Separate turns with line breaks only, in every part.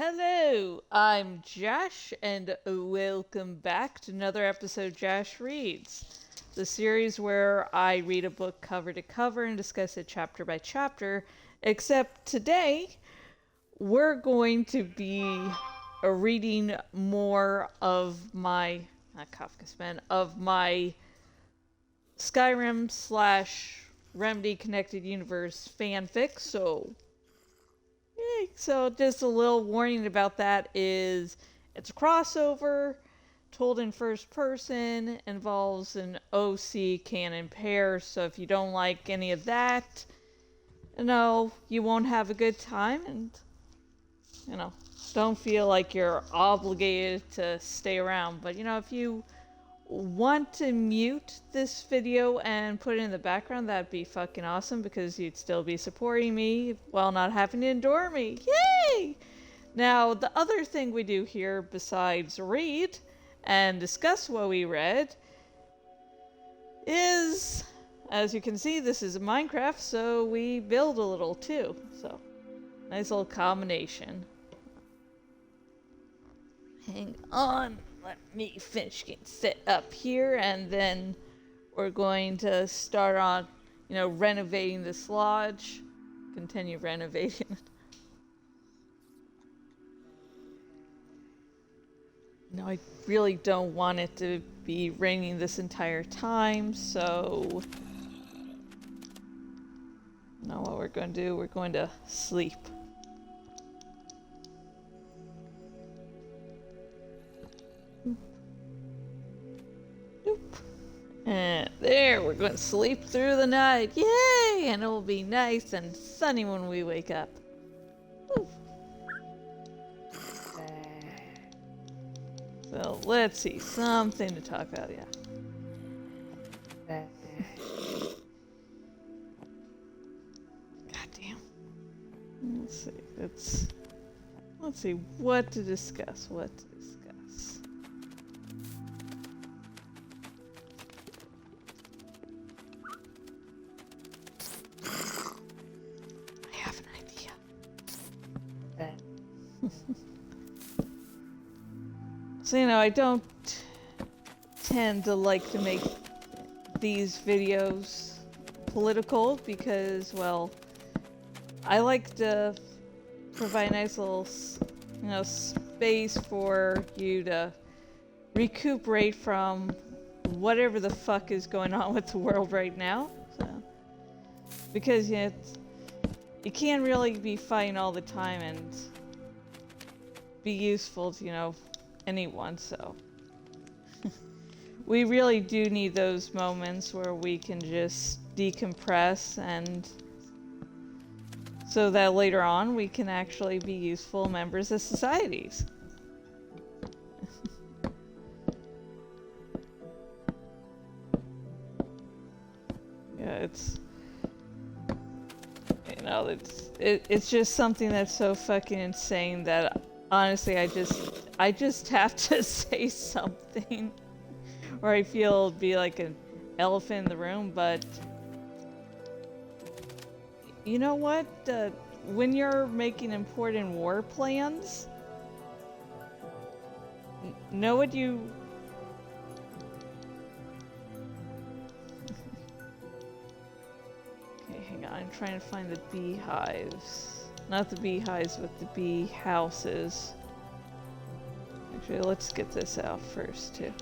Hello, I'm Jash, and welcome back to another episode of Jash Reads, the series where I read a book cover to cover and discuss it chapter by chapter. Except today, we're going to be reading more of my, not Kafka's Men, of my Skyrim slash Remedy Connected Universe fanfic, so just a little warning about that is it's a crossover, told in first person, involves an OC canon pair, so if you don't like any of that, you won't have a good time, and, don't feel like you're obligated to stay around. But, if you want to mute this video and put it in the background, that'd be fucking awesome because you'd still be supporting me while not having to endure me. Yay! Now, the other thing we do here besides read and discuss what we read is, as you can see, this is a Minecraft, so we build a little too. So, nice little combination. Hang on. Let me finish getting set up here, and then we're going to start on, renovating this lodge. Continue renovating it. No, I really don't want it to be raining this entire time, so... Now what we're going to do, we're going to sleep. And there, we're going to sleep through the night. Yay! And it will be nice and sunny when we wake up. Woo. So let's see, something to talk about, yeah. Goddamn. Let's see what to discuss. So, I don't tend to like to make these videos political because, well, I like to provide a nice little, space for you to recuperate from whatever the fuck is going on with the world right now. So, because, you can't really be fighting all the time and be useful to, anyone, so we really do need those moments where we can just decompress, and so that later on we can actually be useful members of societies. Yeah, it's just something that's so fucking insane that honestly, I just have to say something, or I feel it'll be like an elephant in the room, but you know what? When you're making important war plans, know what you... Okay, hang on, I'm trying to find the beehives. Not the beehives, but the bee houses. Actually, let's get this out first, too.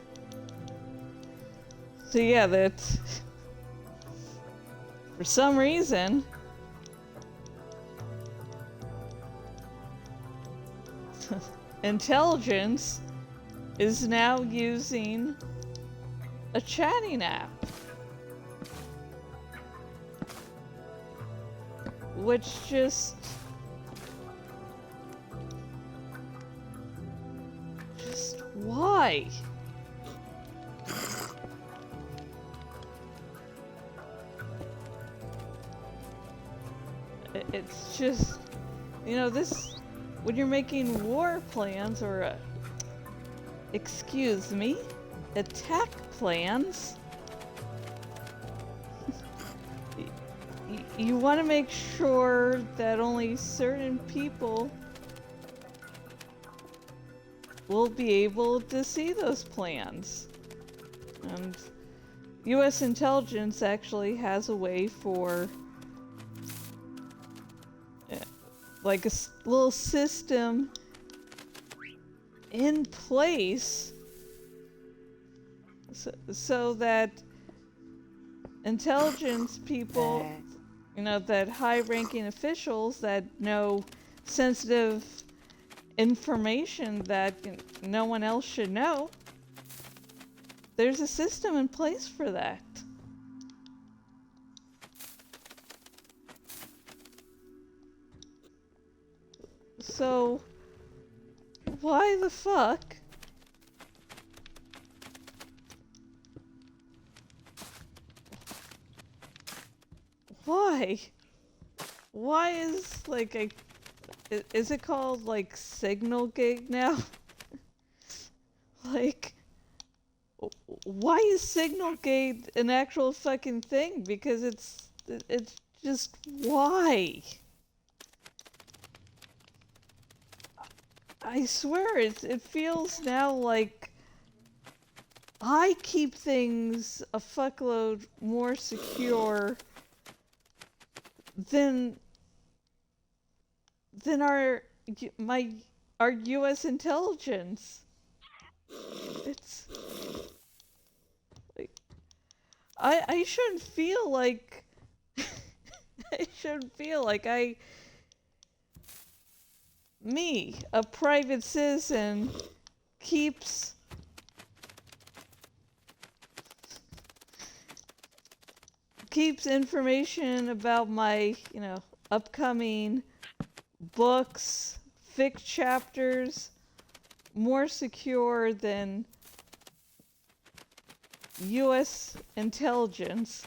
So yeah, that's... For some reason... Intelligence is now using a chatting app. Which just why? It's just, this, when you're making war plans or, excuse me, attack plans, you want to make sure that only certain people will be able to see those plans. And US intelligence actually has a way for like a little system in place so that intelligence people, you know, that high-ranking officials that know sensitive information that no one else should know, there's a system in place for that. So, why the fuck? Why? Why is like a... Is it called like signal gig now? Like, why is signal gate an actual fucking thing? Because it's just why? I swear it feels now like I keep things a fuckload more secure than our US intelligence. It's like I shouldn't feel like I shouldn't feel like me, a private citizen, keeps information about my, you know, upcoming books, fic chapters more secure than US intelligence.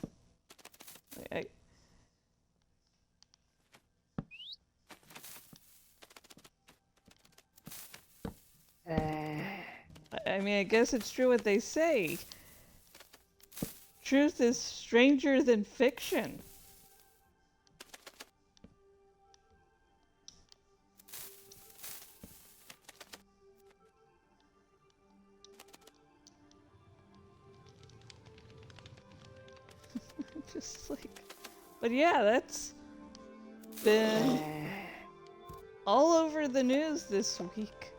I mean, I guess it's true what they say. Truth is stranger than fiction. Just like... But yeah, that's been all over the news this week.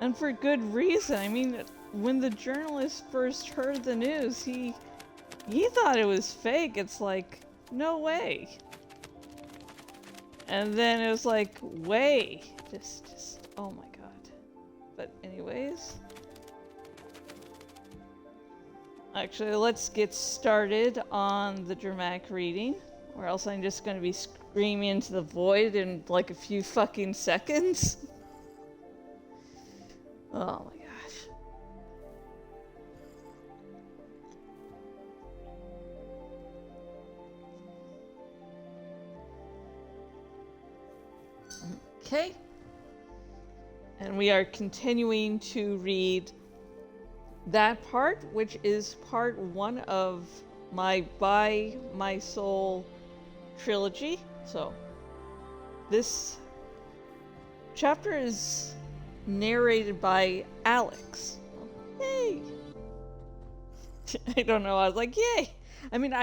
And for good reason. I mean, when the journalist first heard the news, he thought it was fake. It's like, no way. And then it was like, way. Just, oh my god. But anyways. Actually, let's get started on the dramatic reading, or else I'm just gonna be screaming into the void in like a few fucking seconds. Oh my gosh. Okay. And we are continuing to read that part, which is part 1 of my By My Soul trilogy. So, this chapter is narrated by Alex. Yay! I don't know, I was like, yay! I mean,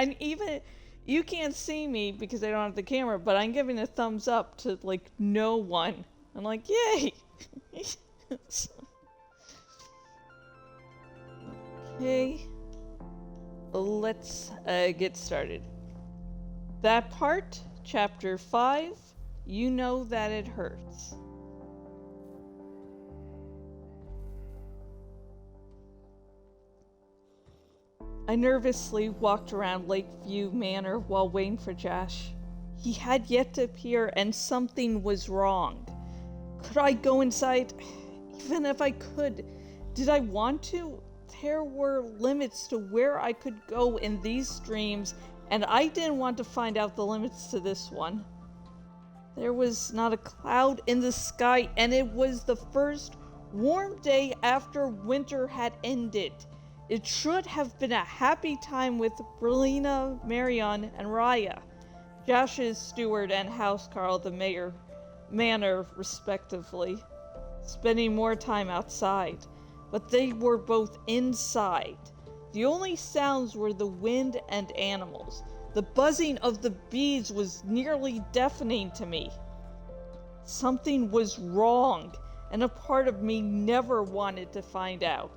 you can't see me because I don't have the camera, but I'm giving a thumbs up to, like, no one. I'm like, yay! Okay, let's get started. That part, chapter 5, You Know That It Hurts. I nervously walked around Lakeview Manor while waiting for Jash. He had yet to appear and something was wrong. Could I go inside? Even if I could, did I want to? There were limits to where I could go in these dreams, and I didn't want to find out the limits to this one. There was not a cloud in the sky, and it was the first warm day after winter had ended. It should have been a happy time with Berlina, Marion, and Raya, Jash's steward and housecarl, the manor, respectively. spending more time outside, but they were both inside. The only sounds were the wind and animals. The buzzing of the bees was nearly deafening to me. Something was wrong, and a part of me never wanted to find out.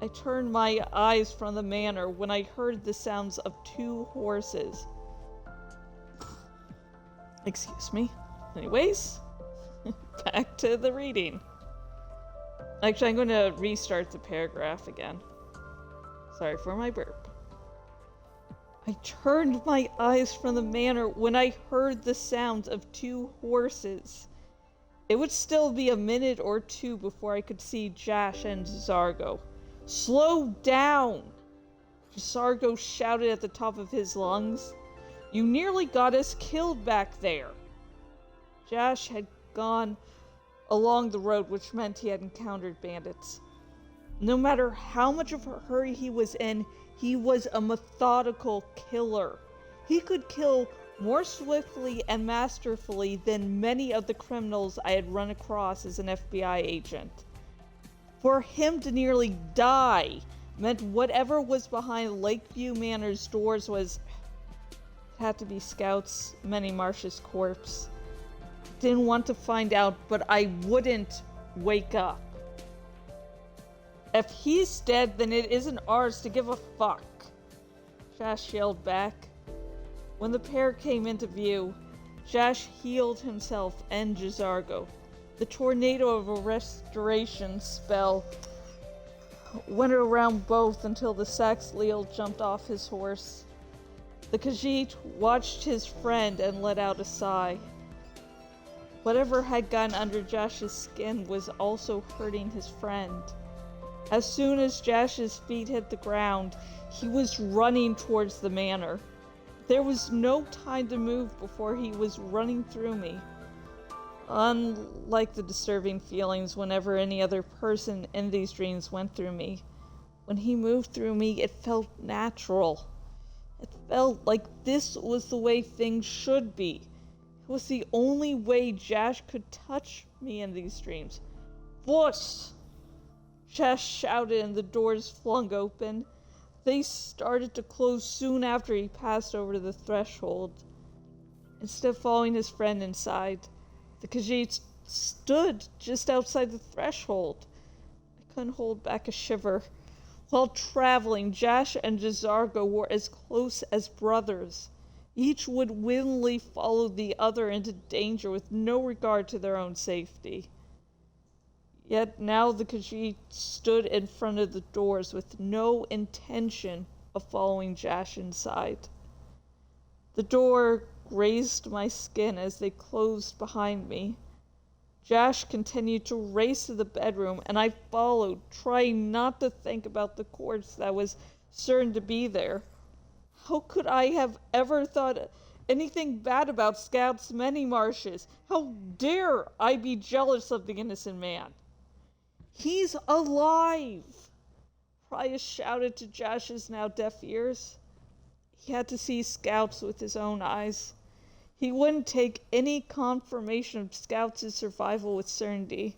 I turned my eyes from the manor when I heard the sounds of 2 horses. Excuse me. Anyways, back to the reading. Actually, I'm going to restart the paragraph again. Sorry for my burp. I turned my eyes from the manor when I heard the sounds of 2 horses. It would still be a minute or 2 before I could see Jash and Zargo. Slow down! Zargo shouted at the top of his lungs. You nearly got us killed back there. Jash had gone along the road, which meant he had encountered bandits. No matter how much of a hurry he was in, he was a methodical killer. He could kill more swiftly and masterfully than many of the criminals I had run across as an FBI agent. For him to nearly die meant whatever was behind Lakeview Manor's doors was... It had to be Scout's Many Marsh's corpse. Didn't want to find out, but I wouldn't wake up. If he's dead, then it isn't ours to give a fuck, Jash yelled back. When the pair came into view, Jash healed himself and Jazargo. The tornado of a restoration spell went around both until the Saxleal jumped off his horse. The Khajiit watched his friend and let out a sigh. Whatever had gotten under Jash's skin was also hurting his friend. As soon as Jash's feet hit the ground, he was running towards the manor. There was no time to move before he was running through me. Unlike the disturbing feelings whenever any other person in these dreams went through me, when he moved through me, it felt natural. It felt like this was the way things should be. It was the only way Jash could touch me in these dreams. Voice! Jash shouted and the doors flung open. They started to close soon after he passed over the threshold. Instead of following his friend inside, the Khajiit stood just outside the threshold. I couldn't hold back a shiver. While traveling, Jash and Jazargo were as close as brothers. Each would willingly follow the other into danger with no regard to their own safety. Yet now the Khajiit stood in front of the doors with no intention of following Jash inside. The door grazed my skin as they closed behind me. Jash continued to race to the bedroom, and I followed, trying not to think about the corpse that was certain to be there. How could I have ever thought anything bad about Scout's Many Marshes? How dare I be jealous of the innocent man? He's alive! Prius shouted to Jash's now deaf ears. He had to see Scouts with his own eyes. He wouldn't take any confirmation of Scouts' survival with certainty,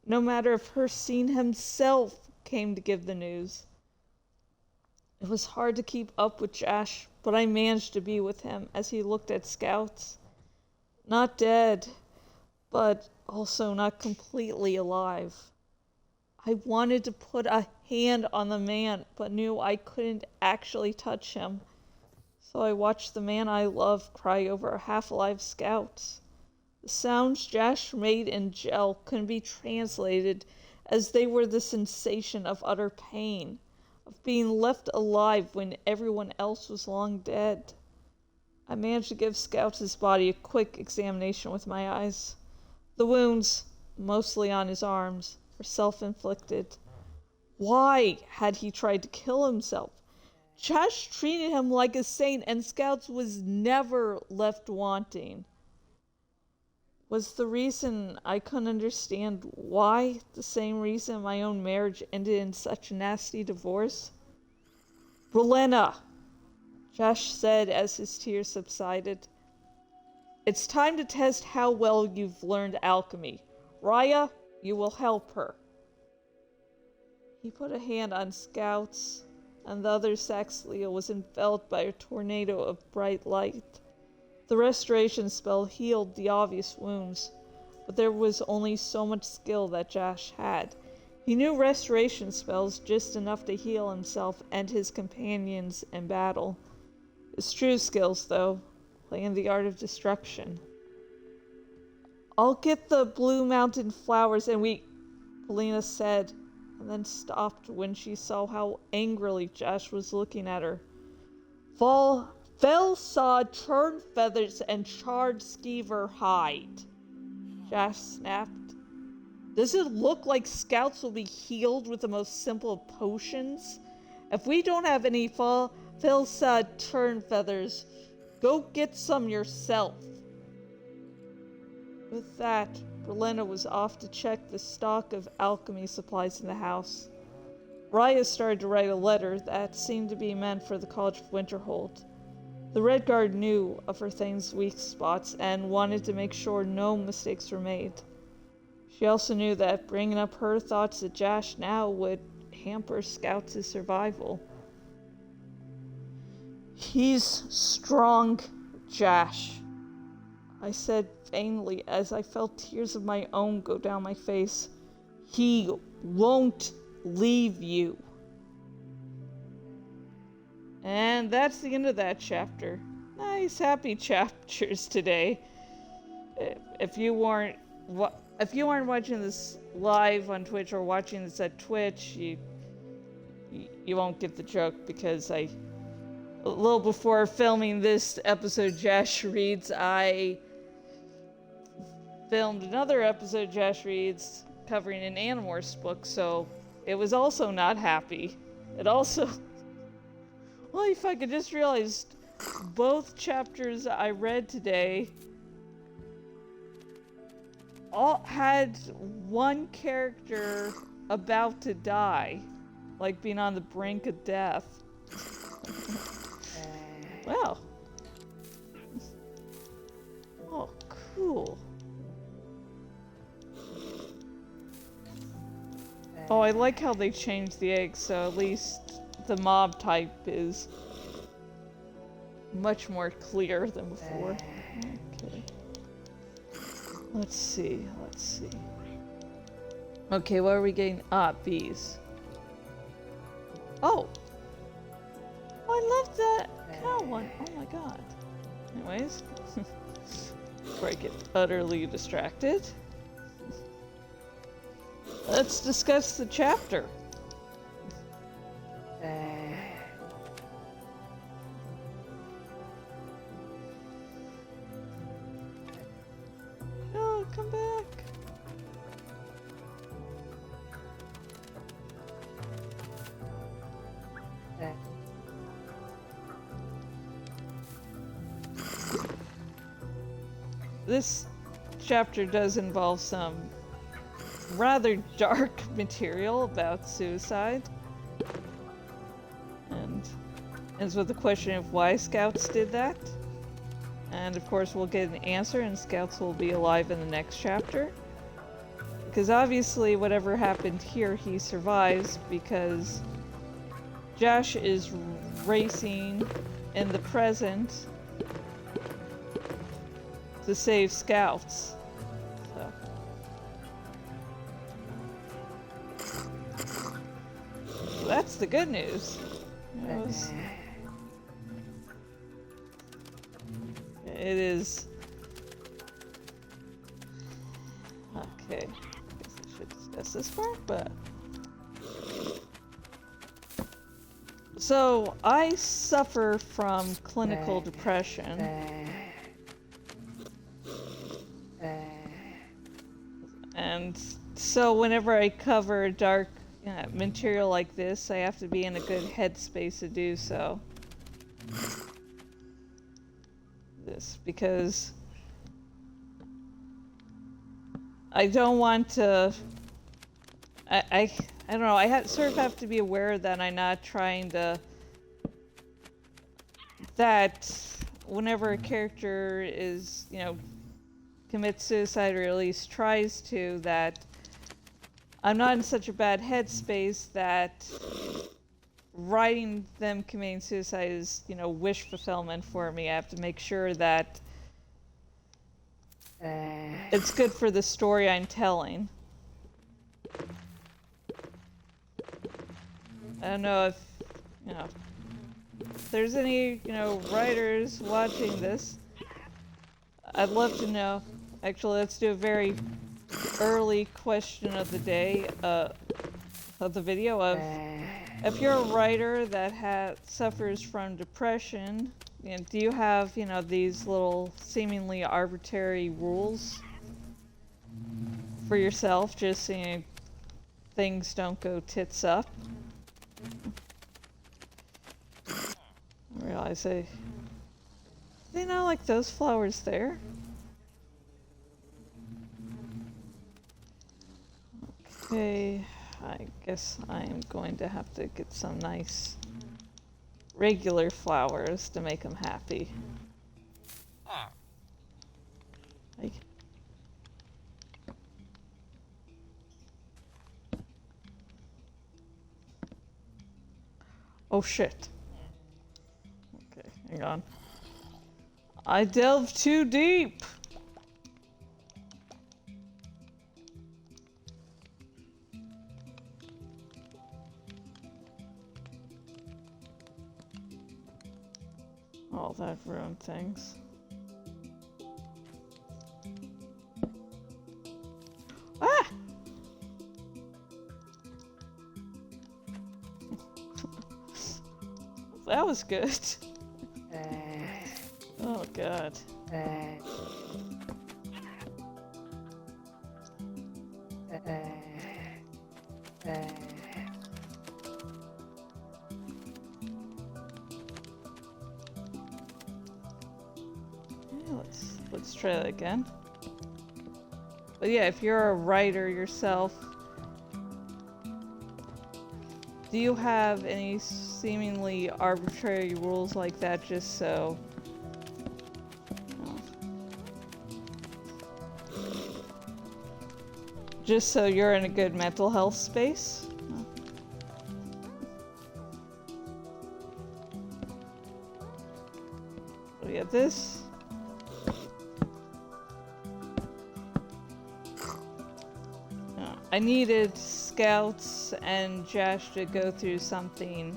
no matter if Hercene himself came to give the news. It was hard to keep up with Jash, but I managed to be with him as he looked at Scouts. Not dead, but also not completely alive. I wanted to put a hand on the man, but knew I couldn't actually touch him. So I watched the man I loved cry over half-alive Scouts. The sounds Jash made in gel couldn't be translated, as they were the sensation of utter pain, of being left alive when everyone else was long dead. I managed to give Scouts' body a quick examination with my eyes. The wounds, mostly on his arms, were self-inflicted. Why had he tried to kill himself? Jash treated him like a saint, and Scouts was never left wanting. Was the reason I couldn't understand why the same reason my own marriage ended in such a nasty divorce? Relena, Jash said as his tears subsided. It's time to test how well you've learned alchemy. Raya, You will help her. He put a hand on Scout's, and the other Saxleo was enveloped by a tornado of bright light. The restoration spell healed the obvious wounds, but there was only so much skill that Jash had. He knew restoration spells just enough to heal himself and his companions in battle. His true skills, though, lay in the art of destruction. I'll get the Blue Mountain flowers and Polina said, and then stopped when she saw how angrily Jash was looking at her. Fell sod, turned feathers, and charred skeever hide. Jash snapped. Does it look like Scouts will be healed with the most simple of potions? If we don't have any fell sod, turned feathers, go get some yourself. With that, Berlina was off to check the stock of alchemy supplies in the house. Raya started to write a letter that seemed to be meant for the College of Winterhold. The Red Guard knew of her thing's weak spots and wanted to make sure no mistakes were made. She also knew that bringing up her thoughts to Jash now would hamper Scouts' survival. He's strong, Jash, I said vainly as I felt tears of my own go down my face. He won't leave you. And that's the end of that chapter. Nice, happy chapters today. If you weren't watching this live on Twitch or watching this at Twitch, you won't get the joke because a little before filming this episode, Jash Reads, I filmed another episode, Jash Reads, covering an Animorphs book, so it was also not happy. It also... Holy fuck, I just realized both chapters I read today all had one character about to die, like being on the brink of death. Wow. Oh, cool. Oh, I like how they changed the eggs, so at least the mob type is much more clear than before. Okay. Let's see. Okay, what are we getting? Ah, bees. Oh! I love that cow one. Oh my god. Anyways. Before I get utterly distracted. Let's discuss the chapter. No, come back. This chapter does involve some rather dark material about suicide. And ends with the question of why Scouts did that. And of course we'll get an answer and Scouts will be alive in the next chapter. Because obviously whatever happened here he survives because Jash is racing in the present to save Scouts. So that's the good news. It is. Okay. I guess I should discuss this part, but. So, I suffer from clinical depression. And so, whenever I cover dark material like this, I have to be in a good headspace to do so. Because I don't want to. I don't know. I sort of have to be aware that I'm not trying to. That whenever a character is, commits suicide or at least tries to, that I'm not in such a bad headspace that writing them committing suicide is, you know, wish fulfillment for me. I have to make sure that it's good for the story I'm telling. I don't know if, you know, if there's any, you know, writers watching this. I'd love to know. Actually, let's do a very early question of the day, of the video of, if you're a writer that suffers from depression, you know, do you have, you know, these little seemingly arbitrary rules for yourself, just so, you know, things don't go tits up? I realize they not like those flowers there. Okay, I guess I'm going to have to get some nice regular flowers to make them happy. Like, oh shit. Okay, hang on. I delved too deep! Oh, that ruined things. Ah! That was good. Oh god. Let's try that again. But yeah, if you're a writer yourself, do you have any seemingly arbitrary rules like that just so... just so you're in a good mental health space? Oh yeah, this... I needed Scouts and Jash to go through something.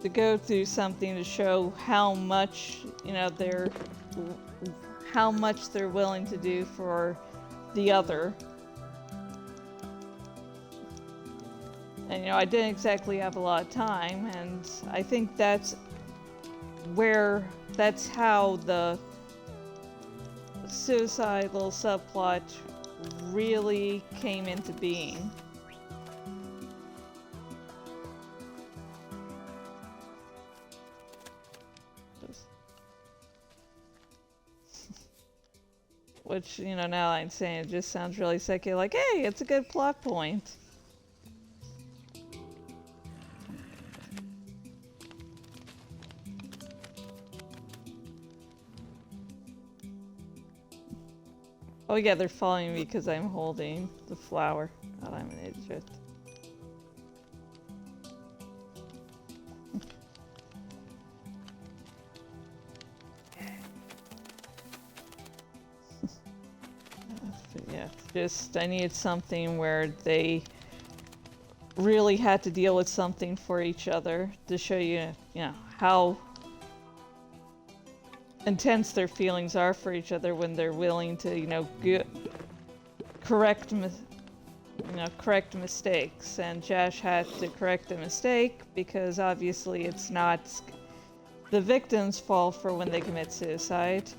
To go through something to show how much, you know, how much they're willing to do for the other. And, you know, I didn't exactly have a lot of time, and I think that's how the suicide little subplot really came into being. Which, you know, now I'm saying it just sounds really sicky, like, hey, it's a good plot point. Oh yeah, they're following me because I'm holding the flower. God, I'm an idiot. Yeah, just I needed something where they really had to deal with something for each other to show you, you know, how intense their feelings are for each other when they're willing to, you know, correct mistakes. And Jash had to correct a mistake because obviously it's not the victim's fault for when they commit suicide.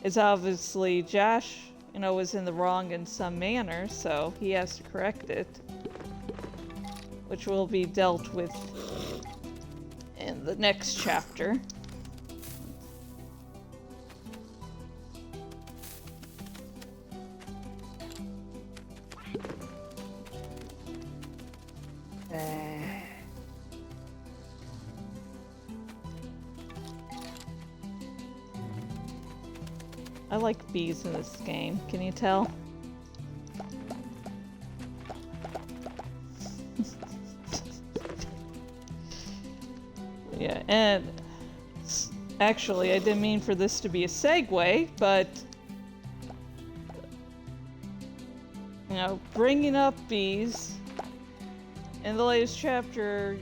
It's obviously Jash, you know, was in the wrong in some manner, so he has to correct it, which will be dealt with in the next chapter. I like bees in this game. Can you tell? Yeah, and actually, I didn't mean for this to be a segue, but you know, bringing up bees in the latest chapter,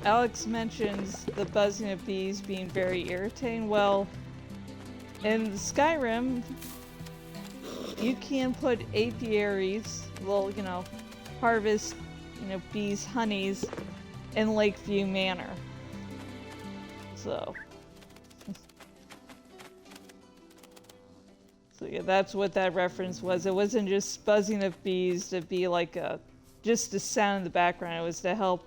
Alex mentions the buzzing of bees being very irritating. Well, in Skyrim, you can put apiaries, little, you know, harvest, you know, bees, honeys, in Lakeview Manor. So. So yeah, that's what that reference was. It wasn't just buzzing of bees to be like a, just a sound in the background. It was to help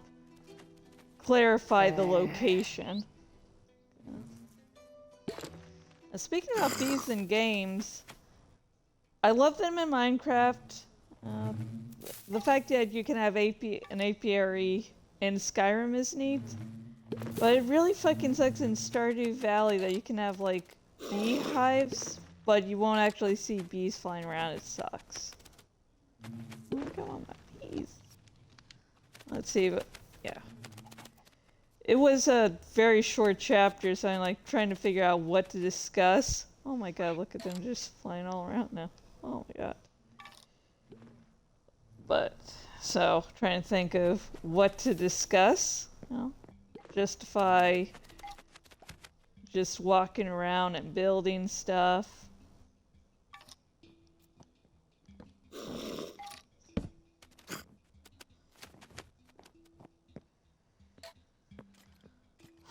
clarify the location. Speaking about bees in games, I love them in Minecraft. The fact that you can have an apiary in Skyrim is neat, but it really fucking sucks in Stardew Valley that you can have like beehives, but you won't actually see bees flying around. It sucks. Oh, come on, my bees. Let's see, but yeah. It was a very short chapter, so I'm like trying to figure out what to discuss. Oh my god, look at them just flying all around now. Oh my god. But, so, trying to think of what to discuss. You know, justify just walking around and building stuff.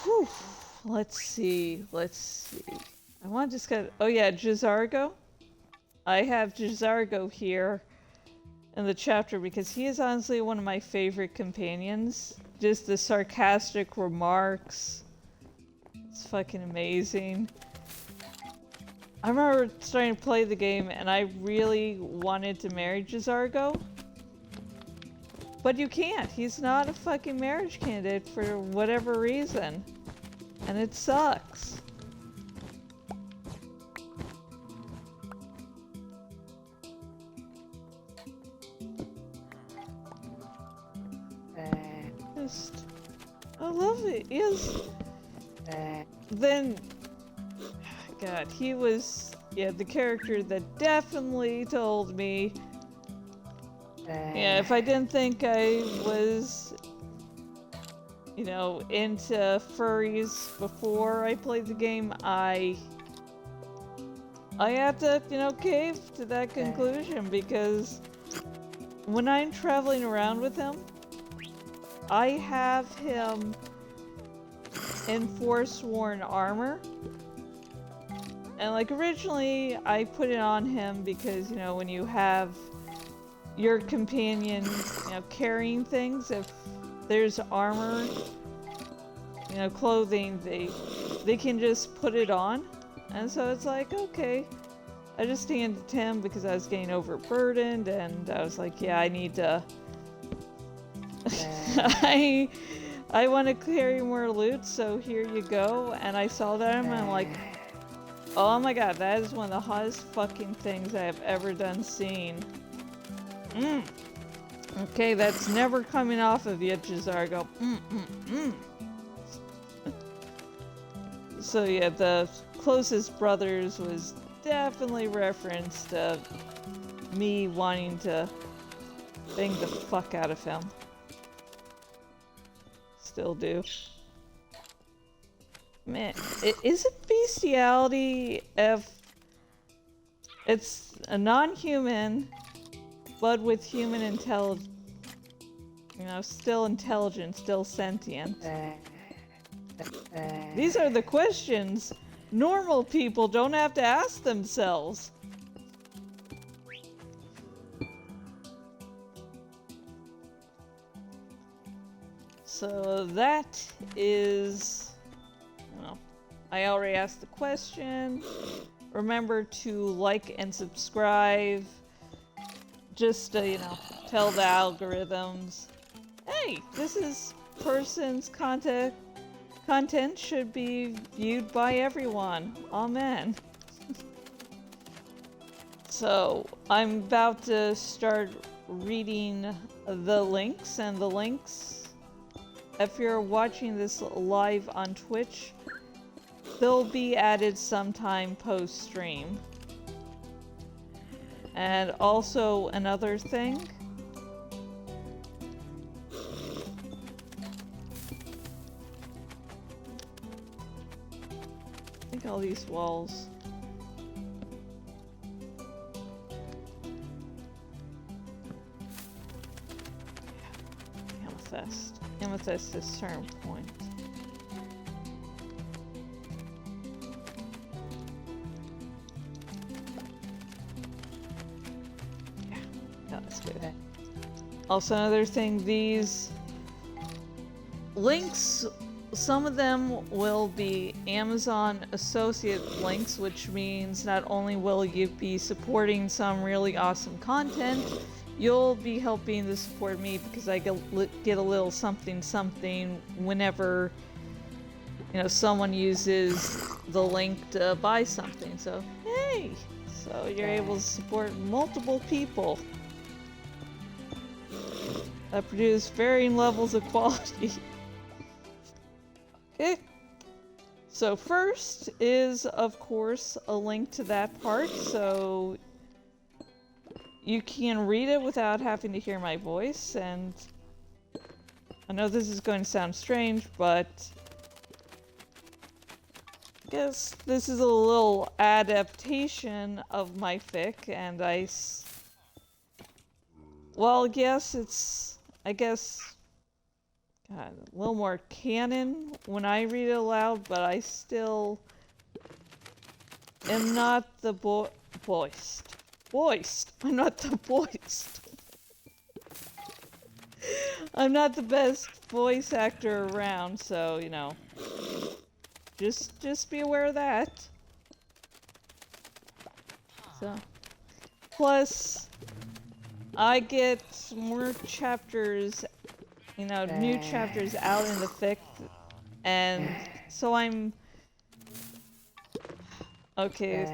Whew. Let's see. I want to just get. Oh yeah, Jizargo. I have Jizargo here in the chapter because he is honestly one of my favorite companions. Just the sarcastic remarks. It's fucking amazing. I remember starting to play the game and I really wanted to marry Jizargo. But you can't. He's not a fucking marriage candidate for whatever reason. And it sucks. Just, I love it. Yes. Then, God, he was, yeah, the character that definitely told me, yeah, if I didn't think I was, you know, into furries before I played the game, I have to, you know, cave to that conclusion because when I'm traveling around with him, I have him in Forsworn armor. And like originally I put it on him because, you know, when you have your companion, you know, carrying things, if there's armor, you know, clothing, they can just put it on. And so it's like, okay. I just handed it to him because I was getting overburdened and I was like, yeah, I need to I want to carry more loot, so here you go. And I saw that and I'm like, oh my god, that is one of the hottest fucking things I have ever done seen. Okay, that's never coming off of you, Jizargo. So yeah, the closest brothers was definitely referenced to me wanting to bang the fuck out of him. Still do. Man, is it bestiality if it's a non-human, but with human intelligence? You know, still intelligent, still sentient. These are the questions normal people don't have to ask themselves. So that is, well, I already asked the question. Remember to like and subscribe. Just to, you know, tell the algorithms, hey, this is person's content should be viewed by everyone. Amen. So, I'm about to start reading the links, and the links, if you're watching this live on Twitch, they'll be added sometime post-stream. And also another thing. I think all these walls. Amethyst. Amethyst is certain point. Yeah, that's good. Also, another thing, these links, some of them will be Amazon associate links, which means not only will you be supporting some really awesome content, you'll be helping to support me because I get a little something something whenever, you know, someone uses the link to buy something. So, hey! So you're able to support multiple people that produce varying levels of quality. Okay. So first is, of course, a link to that part, so you can read it without having to hear my voice, and I know this is going to sound strange, but I guess this is a little adaptation of my fic, and well, yes, it's, I guess, God, a little more canon when I read it aloud, but I still am not the voiced. I'm not the voiced. I'm not the best voice actor around, so, you know. Just be aware of that. So. Plus, I get more chapters, you know, new chapters out in the fic, and so I'm... Okay,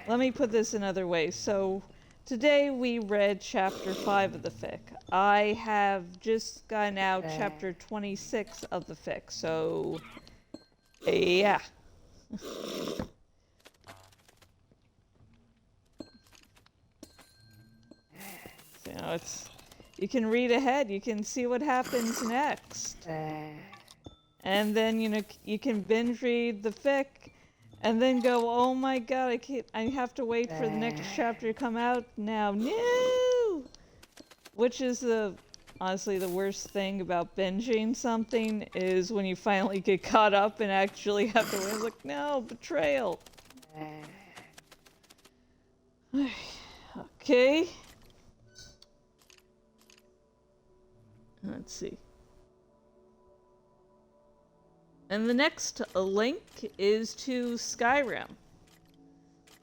let me put this another way. So, today we read chapter 5 of the fic. I have just gotten out chapter 26 of the fic, so... yeah. So, you know, it's... You can read ahead, you can see what happens next. And then, you know, you can binge read the fic, and then go, oh my god, I have to wait for the next chapter to come out now. No! Which is honestly the worst thing about binging something, is when you finally get caught up and actually have to wait. It's like, no, betrayal. Okay. Let's see. And the next link is to Skyrim,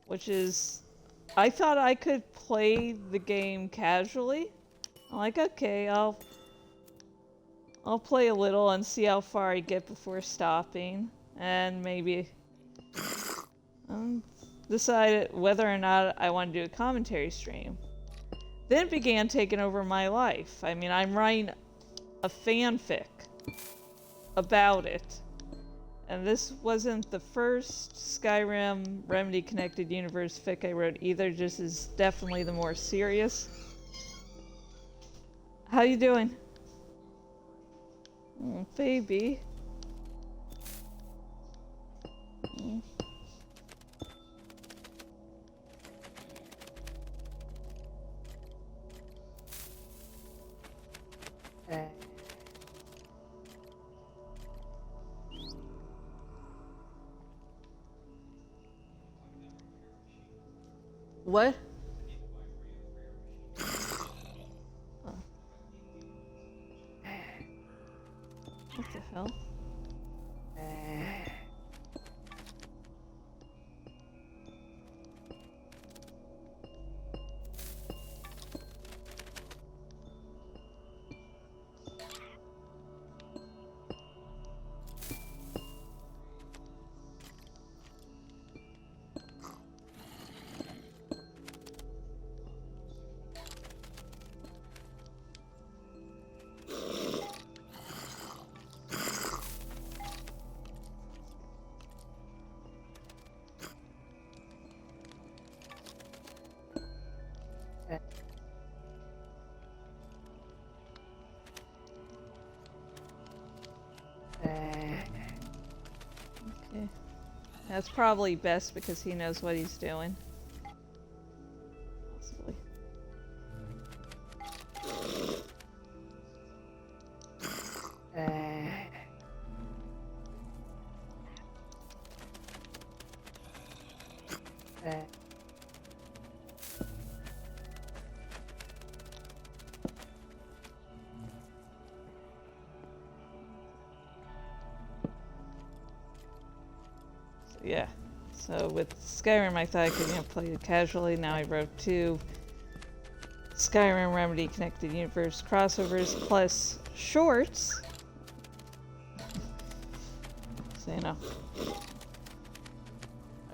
which is... I thought I could play the game casually. I'm like, okay, I'll play a little and see how far I get before stopping, and maybe decide whether or not I want to do a commentary stream. Then it began taking over my life. I mean, I'm writing a fanfic about it. And this wasn't the first Skyrim Remedy Connected Universe fic I wrote either, just is definitely the more serious. How you doing? Oh, baby. Mm. What? Oh. What the hell? Okay. That's probably best because he knows what he's doing. Possibly. Yeah, so with Skyrim I thought I could play it casually. Now I wrote 2 Skyrim Remedy Connected Universe crossovers plus shorts. So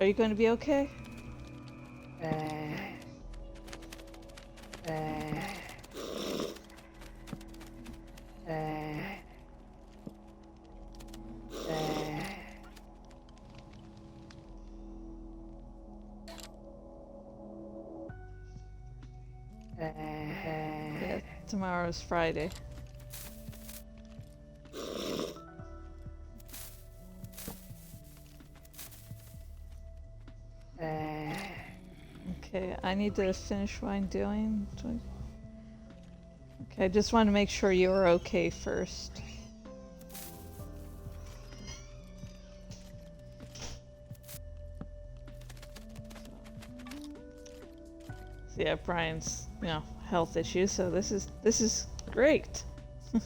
Are you going to be okay? Yeah, tomorrow's Friday. Okay, I need to finish what I'm doing. Okay, I just want to make sure you are okay first. So yeah, Brian's, health issues, so this is great. But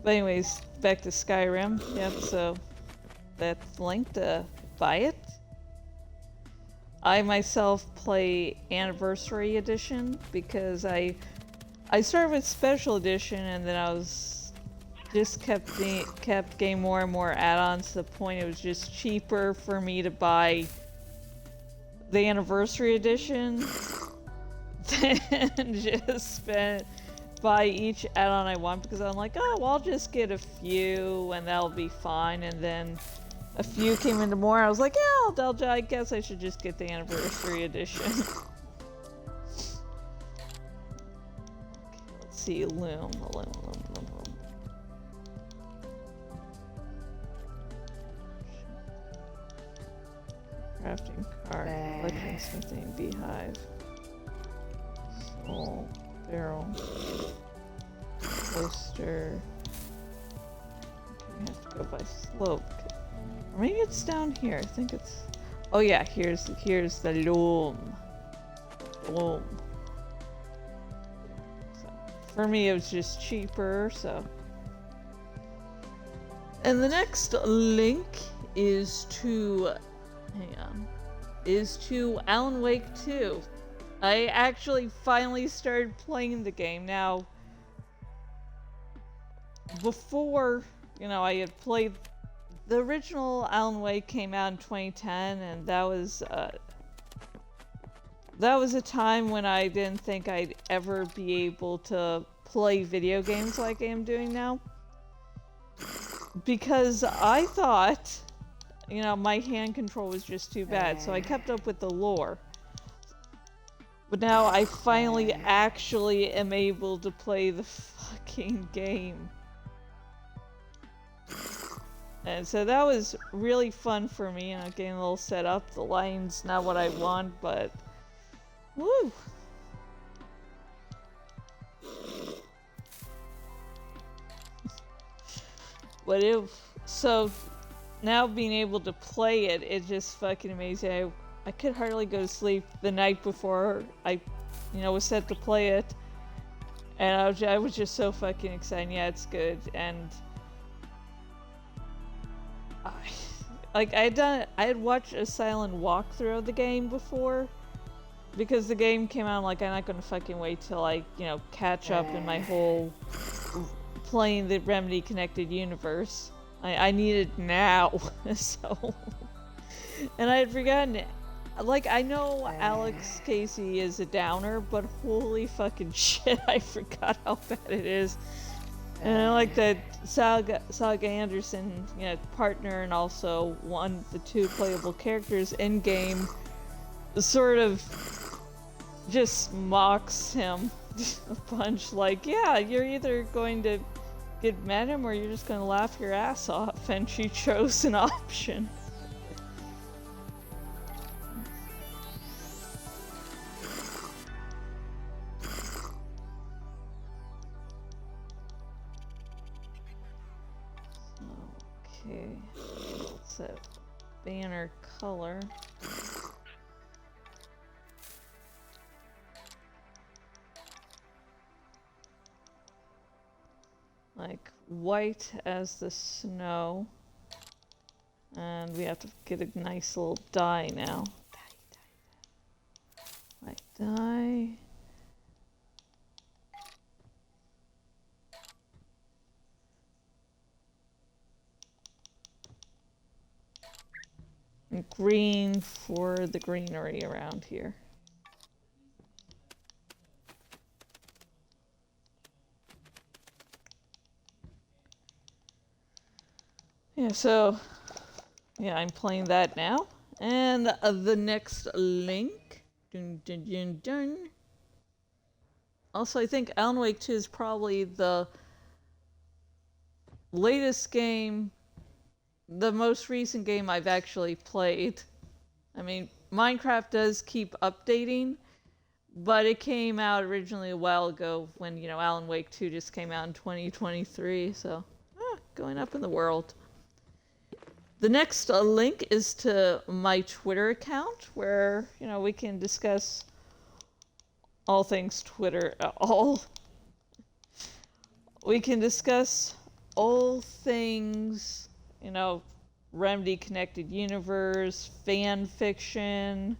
anyways, back to Skyrim. Yep, so that's linked to buy it. I myself play Anniversary Edition because I started with Special Edition and then I was just kept getting more and more add-ons to the point it was just cheaper for me to buy the Anniversary Edition than just buy each add-on I want, because I'm like, oh, well, I'll just get a few and that'll be fine. And then a few came into more. I was like, yeah, I guess I should just get the Anniversary Edition. Okay, let's see, loom. Crafting card, collecting smithing, beehive, soul, barrel, poster. Okay, we have to go by slope. Or maybe it's down here. I think it's. Oh yeah, here's the loom. Loom. So, for me, it was just cheaper. So. And the next link is to. Hang on. Is to Alan Wake 2. I actually finally started playing the game. Now, before, I had played the original Alan Wake came out in 2010, and that was a time when I didn't think I'd ever be able to play video games like I am doing now. Because I thought, my hand control was just too bad, so I kept up with the lore. But now I finally actually am able to play the fucking game. And so that was really fun for me, getting a little set up. The line's not what I want, but woo! But so now being able to play it, it's just fucking amazing. I could hardly go to sleep the night before I, was set to play it, and I was just so fucking excited. Yeah, it's good, and I had watched a silent walkthrough of the game before, because the game came out. I'm not gonna fucking wait till I, catch up in my whole playing the Remedy Connected Universe. I need it now, so. And I had forgotten. I know Alex Casey is a downer, but holy fucking shit, I forgot how bad it is. And I like that Saga Anderson, partner and also one of the 2 playable characters in game, sort of just mocks him a bunch. Yeah, you're either going to get mad at him or you're just going to laugh your ass off, and she chose an option. banner color. Like white as the snow. And we have to get a nice little dye now. White dye. And green for the greenery around here. Yeah, so yeah, I'm playing that now. And the next link. Dun, dun, dun, dun. Also, I think Alan Wake 2 is probably the latest game, the most recent game I've actually played. I mean, Minecraft does keep updating, but it came out originally a while ago when, you know, Alan Wake 2 just came out in 2023, so going up in the world. The next link is to my Twitter account where, you know, we can discuss all things Twitter, we can discuss all things, you know, Remedy Connected Universe, fan fiction.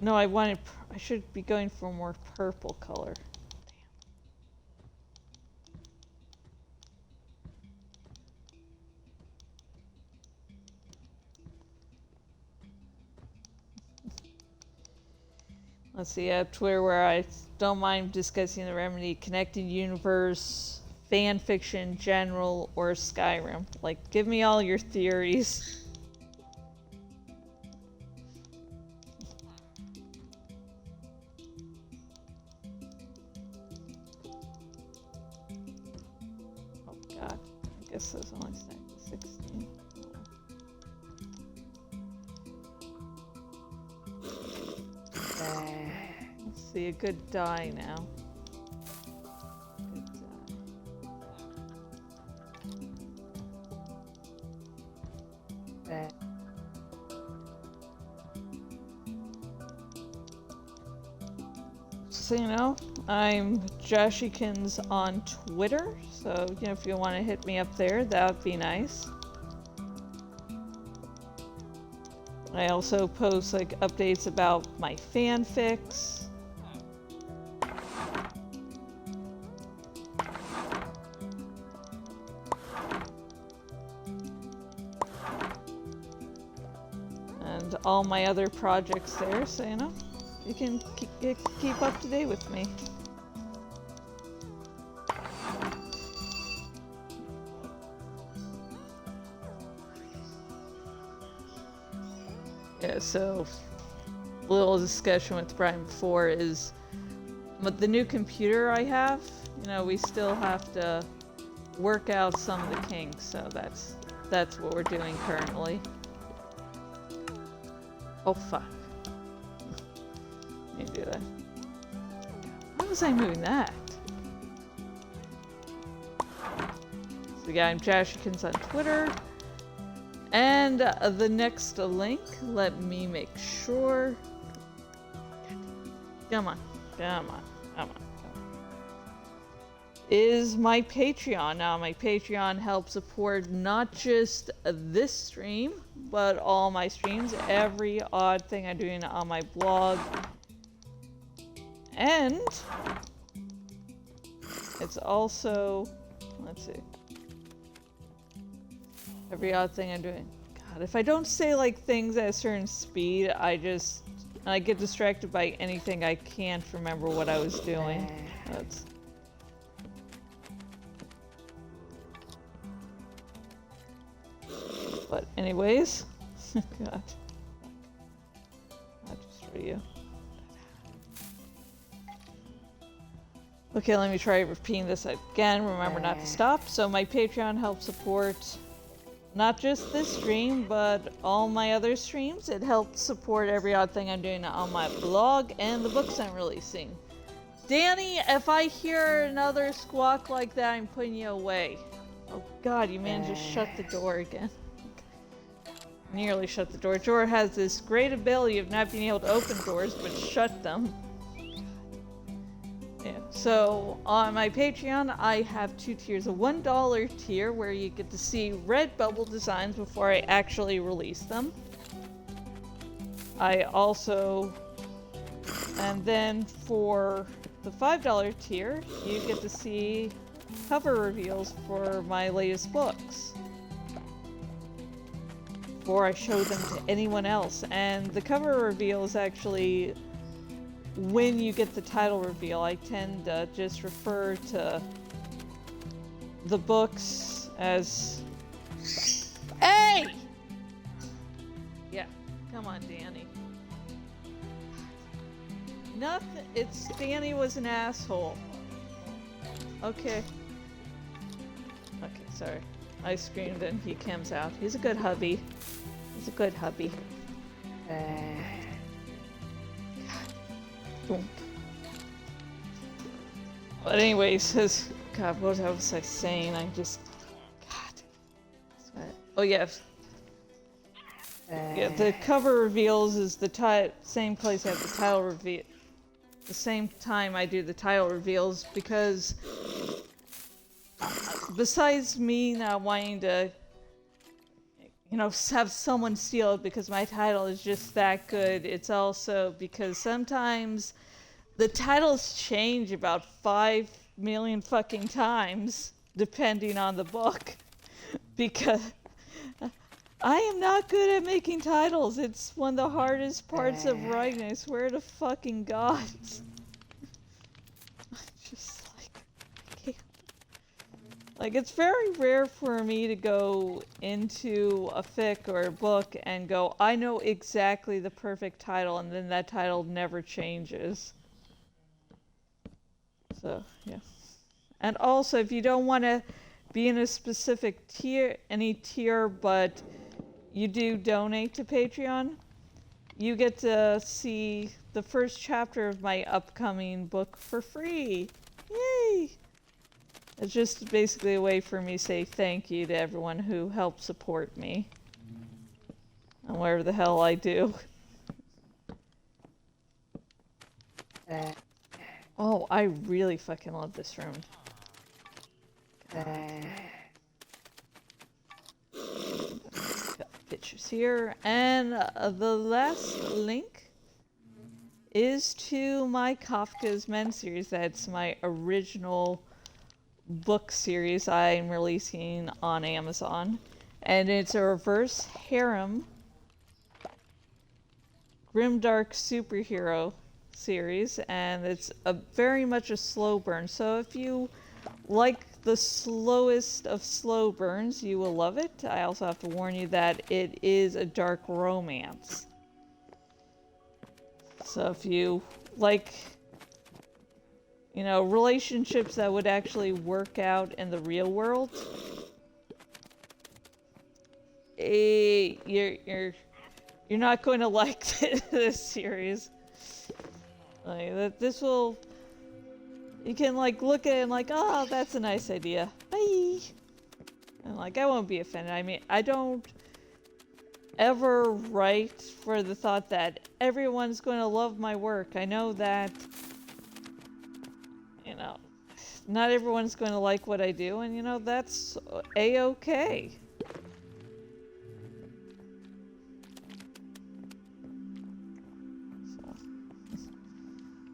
No, I should be going for a more purple color. Let's see, I have Twitter where I don't mind discussing the Remedy Connected Universe, fan fiction, general, or Skyrim. Like, give me all your theories. Oh god, I guess there's only 16. Let's see, a good dye now. Good dye. So, you know, I'm Jashikins on Twitter, so, you know, if you want to hit me up there, that would be nice. I also post, like, updates about my fanfics. And all my other projects there, so, you know, you can keep up to date with me. Yeah, so a little discussion with Brian before is, but the new computer I have, you know, we still have to work out some of the kinks, so that's what we're doing currently. Oh fuck. Let me do that. Why was I moving that? So yeah, I'm Jashikins on Twitter. And the next link, let me make sure. Come on, come on, come on, come on. Is my Patreon. Now, my Patreon helps support not just this stream, but all my streams, every odd thing I'm doing on my blog. And it's also, let's see. Every odd thing I'm doing. God, if I don't say like things at a certain speed, I get distracted by anything. I can't remember what I was doing. That's... But anyways, God, I'll just for you. Okay, let me try repeating this again. Remember not to stop. So my Patreon helps support not just this stream, but all my other streams. It helps support every odd thing I'm doing on my blog and the books I'm releasing. Danny, if I hear another squawk like that, I'm putting you away. Oh god, you managed to shut the door again. Nearly shut the door. Jor has this great ability of not being able to open doors, but shut them. Yeah. So, on my Patreon, I have 2 tiers. A $1 tier, where you get to see Redbubble designs before I actually release them. I also... And then for the $5 tier, you get to see cover reveals for my latest books before I show them to anyone else. And the cover reveal is actually when you get the title reveal. I tend to just refer to the books as... Hey! Yeah, come on, Danny. Nothing. It's Danny was an asshole. Okay. Okay, sorry. I screamed and he comes out. He's a good hubby. He's a good hubby. But anyways, God, what was I saying? I just... God. Oh yeah. Yeah, the cover reveals is the same place I have the title reveal. The same time I do the title reveals, because besides me not wanting to, you know, have someone steal it because my title is just that good, it's also because sometimes the titles change about 5 million fucking times depending on the book. Because I am not good at making titles. It's one of the hardest parts of writing, I swear to fucking God. Just like, I can't. Like, it's very rare for me to go into a fic or a book and go, I know exactly the perfect title, and then that title never changes. So, yeah. And also, if you don't want to be in a specific tier, but you do donate to Patreon, you get to see the first chapter of my upcoming book for free. Yay! It's just basically a way for me to say thank you to everyone who helped support me. And whatever the hell I do. Oh, I really fucking love this room. Pictures here, and the last link is to my Kafka's Men series. That's my original book series I'm releasing on Amazon, and it's a reverse harem grimdark superhero series, and it's very much a slow burn. So if you like the slowest of slow burns, you will love it. I also have to warn you that it is a dark romance. So if you like, you know, relationships that would actually work out in the real world, you're not going to like this series. Like, this will... You can, like, look at it and like, oh, that's a nice idea. Bye! And, like, I won't be offended. I mean, I don't ever write for the thought that everyone's going to love my work. I know that, you know, not everyone's going to like what I do, and, you know, that's a-okay.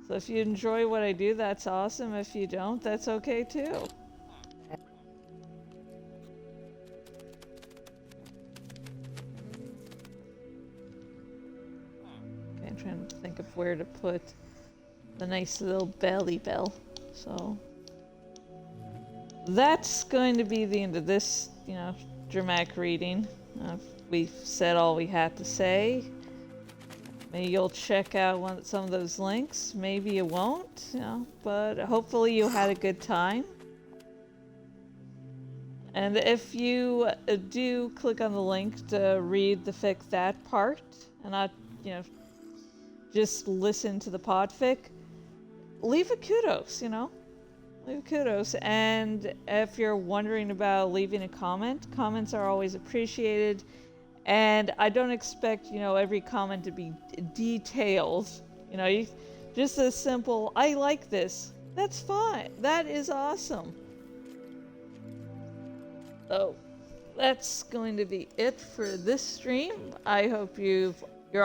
So if you enjoy what I do, that's awesome. If you don't, that's okay too. Okay, I'm trying to think of where to put the nice little belly bell. So that's going to be the end of this, you know, dramatic reading. We've said all we had to say. Maybe you'll check out some of those links. Maybe you won't, you know, but hopefully you had a good time. And if you do click on the link to read the fic that part, and not, you know, just listen to the podfic, leave a kudos, you know? Leave kudos. And if you're wondering about leaving a comment, comments are always appreciated. And I don't expect, you know, every comment to be detailed. You know, just a simple, I like this. That's fine. That is awesome. So that's going to be it for this stream. I hope you're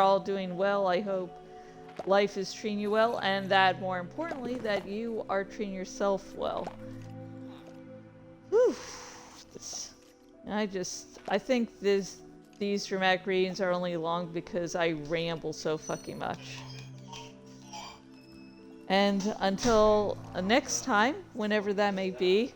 all doing well. I hope life is treating you well, and that more importantly, that you are treating yourself well. Whew. I think these dramatic readings are only long because I ramble so fucking much. And until next time, whenever that may be,